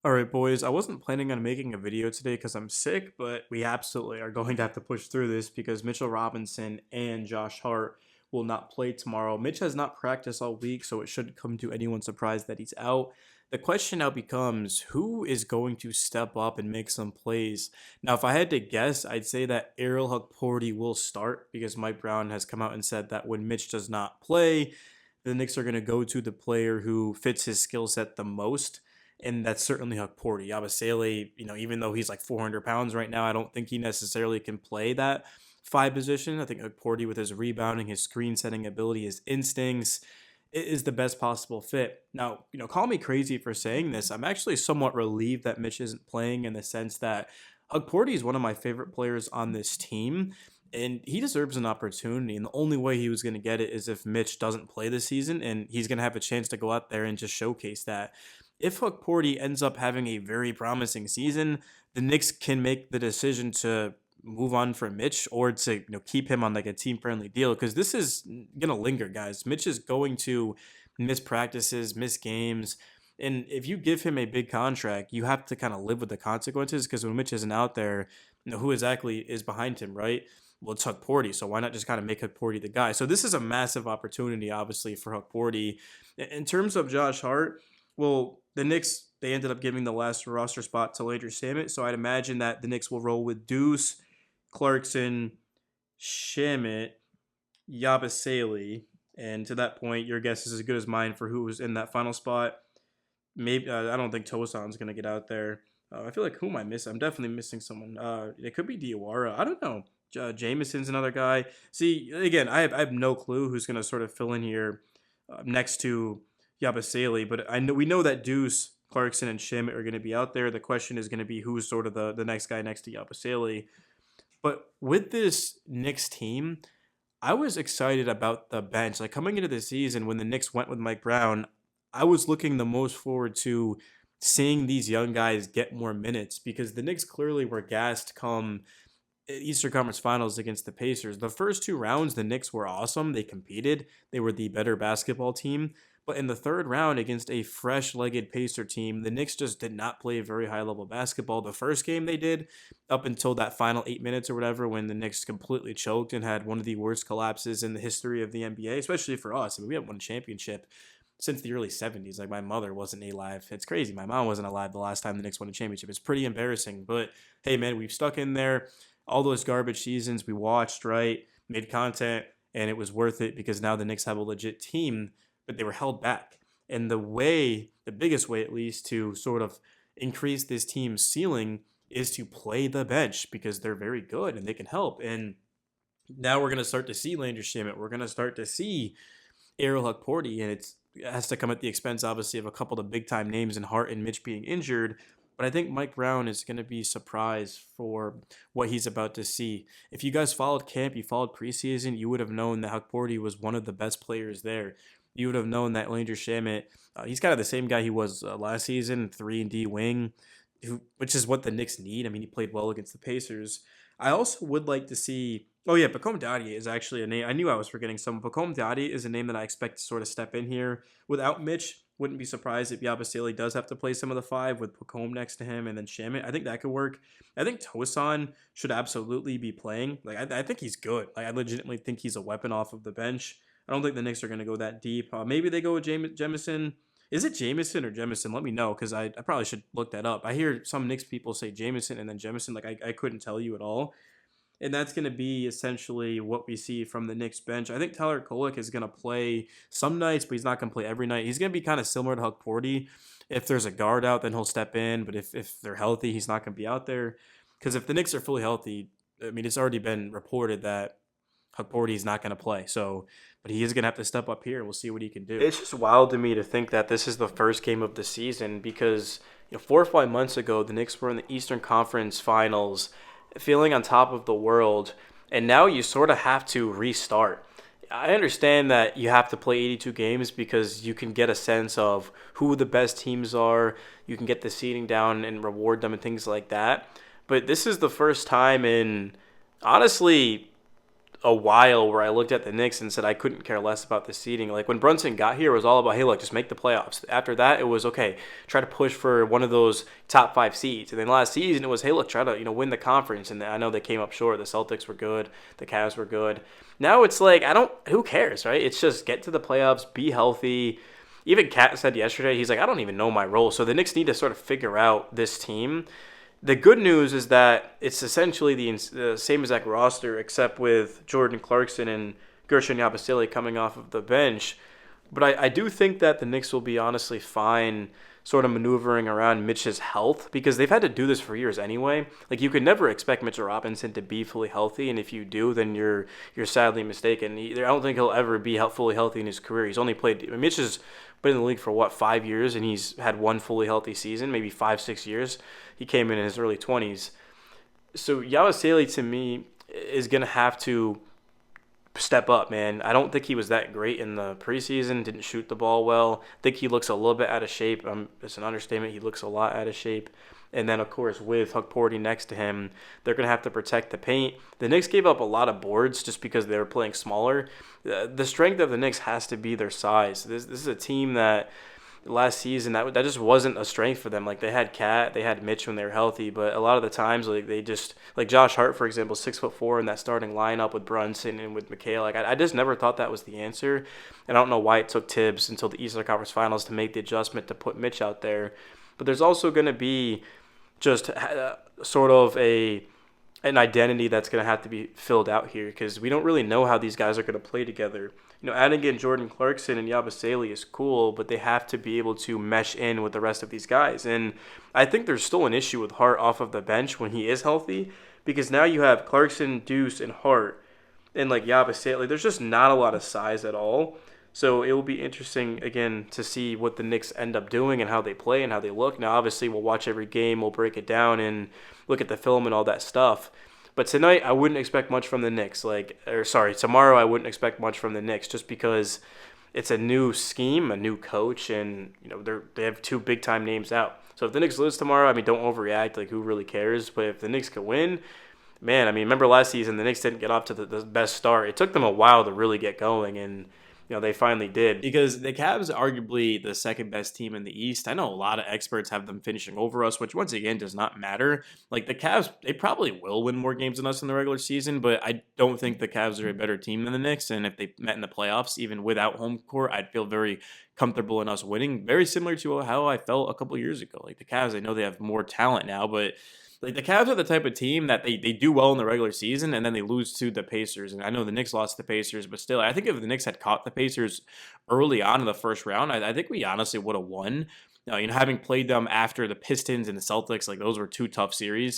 All right, boys. I wasn't planning on making a video today because I'm sick, but we absolutely are going to have to push through this because Mitchell Robinson and Josh Hart will not play tomorrow. Mitch has not practiced all week, so it shouldn't come to anyone's surprise that he's out. The question now becomes who is going to step up and make some plays? Now, if I had to guess, I'd say that Errol Hukporti will start because Mike Brown has come out and said that when Mitch does not play, the Knicks are going to go to the player who fits his skill set the most, and that's certainly Hukporti. Yabusele, even though he's like 400 pounds right now, I don't think he necessarily can play that five position. I think Hukporti, with his rebounding, his screen setting ability, his instincts, is the best possible fit. Now, call me crazy for saying this. I'm actually somewhat relieved that Mitch isn't playing in the sense that Hukporti is one of my favorite players on this team. And he deserves an opportunity. And the only way he was going to get it is if Mitch doesn't play this season. And he's going to have a chance to go out there and just showcase that. If Hukporti ends up having a very promising season, the Knicks can make the decision to move on from Mitch or to keep him on like a team friendly deal because this is gonna linger, guys. Mitch is going to miss practices, miss games, and if you give him a big contract, you have to kind of live with the consequences because when Mitch isn't out there, who exactly is behind him, right? Well, it's Hukporti, so why not just kind of make Hukporti the guy? So this is a massive opportunity, obviously, for Hukporti. In terms of Josh Hart, well, the Knicks, they ended up giving the last roster spot to Landry Shamet, so I'd imagine that the Knicks will roll with Deuce, Clarkson, Shamet, Yabusele, and to that point, your guess is as good as mine for who was in that final spot. Maybe I don't think Tosan's gonna get out there. I feel like who am I missing? I'm definitely missing someone. It could be Diawara. I don't know. Jameson's another guy. See, again, I have no clue who's gonna sort of fill in here next to Yabusele, but I know we know that Deuce, Clarkson, and Shim are going to be out there. The question is going to be who's sort of the next guy next to Yabusele. But with this Knicks team, I was excited about the bench. Like coming into the season when the Knicks went with Mike Brown, I was looking the most forward to seeing these young guys get more minutes because the Knicks clearly were gassed come Eastern Conference Finals against the Pacers. The first two rounds, the Knicks were awesome. They competed. They were the better basketball team. But in the third round against a fresh-legged Pacer team, the Knicks just did not play very high-level basketball. The first game they did, up until that final 8 minutes or whatever, when the Knicks completely choked and had one of the worst collapses in the history of the NBA, especially for us. I mean, we haven't won a championship since the early 70s. Like, my mother wasn't alive. It's crazy. My mom wasn't alive the last time the Knicks won a championship. It's pretty embarrassing. But, hey, man, we've stuck in there all those garbage seasons we watched, right? Made content, and it was worth it because now the Knicks have a legit team, but they were held back. And the biggest way at least, to sort of increase this team's ceiling is to play the bench because they're very good and they can help. And now we're going to start to see Landry Shamet. We're going to start to see Errol Hukporti, and it has to come at the expense, obviously, of a couple of the big time names in Hart and Mitch being injured. But I think Mike Brown is going to be surprised for what he's about to see. If you guys followed camp, you followed preseason, you would have known that Hukporti was one of the best players there. You would have known that Landry Shamet, he's kind of the same guy he was last season, 3-and-D wing, which is what the Knicks need. I mean, he played well against the Pacers. I also would like to see. Oh yeah, Pacome Dadier is actually a name. I knew I was forgetting some. Pacome Dadier is a name that I expect to sort of step in here without Mitch. Wouldn't be surprised if Yabusele does have to play some of the five with Pacome next to him and then Shamit. I think that could work. I think Tosan should absolutely be playing. Like I think he's good. Like I legitimately think he's a weapon off of the bench. I don't think the Knicks are going to go that deep. Maybe they go with Jamison. Is it Jamison or Jemison? Let me know because I probably should look that up. I hear some Knicks people say Jamison and then Jemison. Like I couldn't tell you at all. And that's going to be essentially what we see from the Knicks bench. I think Tyler Kolek is going to play some nights, but he's not going to play every night. He's going to be kind of similar to Hukporti. If there's a guard out, then he'll step in. But if they're healthy, he's not going to be out there. Because if the Knicks are fully healthy, I mean, it's already been reported that Hukporti is not going to play. So, but he is going to have to step up here, and we'll see what he can do. It's just wild to me to think that this is the first game of the season because 4 or 5 months ago, the Knicks were in the Eastern Conference Finals, feeling on top of the world, and now you sort of have to restart. I understand that you have to play 82 games because you can get a sense of who the best teams are. You can get the seeding down and reward them and things like that. But this is the first time in, honestly, a while where I looked at the Knicks and said I couldn't care less about the seeding. Like when Brunson got here, it was all about, hey, look, just make the playoffs. After that, it was okay, try to push for one of those top 5 seeds. And then last season, it was, hey, look, try to win the conference. And I know they came up short. The Celtics were good, the Cavs were good. Now it's like who cares, right? It's just get to the playoffs, be healthy. Even Kat said yesterday, he's like, I don't even know my role. So the Knicks need to sort of figure out this team. The good news is that it's essentially the same exact roster, except with Jordan Clarkson and Gershon Yabusele coming off of the bench. But I do think that the Knicks will be honestly fine sort of maneuvering around Mitch's health because they've had to do this for years anyway. Like you could never expect Mitchell Robinson to be fully healthy, and if you do, then you're sadly mistaken. I don't think he'll ever be fully healthy in his career. He's only played. I mean, Mitch has been in the league for what 5 years, and he's had one fully healthy season, maybe 5-6 years. He came in his early 20s. So Yabusele to me is gonna have to step up, man. I don't think he was that great in the preseason. Didn't shoot the ball well. I think he looks a little bit out of shape. It's an understatement. He looks a lot out of shape. And then, of course, with Hukporti next to him, they're going to have to protect the paint. The Knicks gave up a lot of boards just because they were playing smaller. The strength of the Knicks has to be their size. This is a team that last season that just wasn't a strength for them. Like they had Cat, they had Mitch when they were healthy, but a lot of the times like they just like Josh Hart for example, 6'4" in that starting lineup with Brunson and with McHale. Like I just never thought that was the answer, and I don't know why it took Tibbs until the Eastern Conference Finals to make the adjustment to put Mitch out there. But there's also going to be just sort of an identity that's going to have to be filled out here because we don't really know how these guys are going to play together. Adding in Jordan Clarkson and Yabusele is cool, but they have to be able to mesh in with the rest of these guys. And I think there's still an issue with Hart off of the bench when he is healthy because now you have Clarkson, Deuce, and Hart, and like Yabusele. There's just not a lot of size at all. So it will be interesting, again, to see what the Knicks end up doing and how they play and how they look. Now, obviously, we'll watch every game. We'll break it down and look at the film and all that stuff. But tonight, I wouldn't expect much from the Knicks. Tomorrow, I wouldn't expect much from the Knicks just because it's a new scheme, a new coach, and they have two big-time names out. So if the Knicks lose tomorrow, I mean, don't overreact. Like, who really cares? But if the Knicks can win, man, I mean, remember last season, the Knicks didn't get off to the best start. It took them a while to really get going, and they finally did. Because the Cavs are arguably the second best team in the East. I know a lot of experts have them finishing over us, which once again does not matter. Like the Cavs, they probably will win more games than us in the regular season, but I don't think the Cavs are a better team than the Knicks. And if they met in the playoffs, even without home court, I'd feel very comfortable in us winning. Very similar to how I felt a couple years ago. Like the Cavs, I know they have more talent now, but like the Cavs are the type of team that they do well in the regular season and then they lose to the Pacers. And I know the Knicks lost to the Pacers, but still, I think if the Knicks had caught the Pacers early on in the first round, I think we honestly would have won. Having played them after the Pistons and the Celtics, like those were two tough series.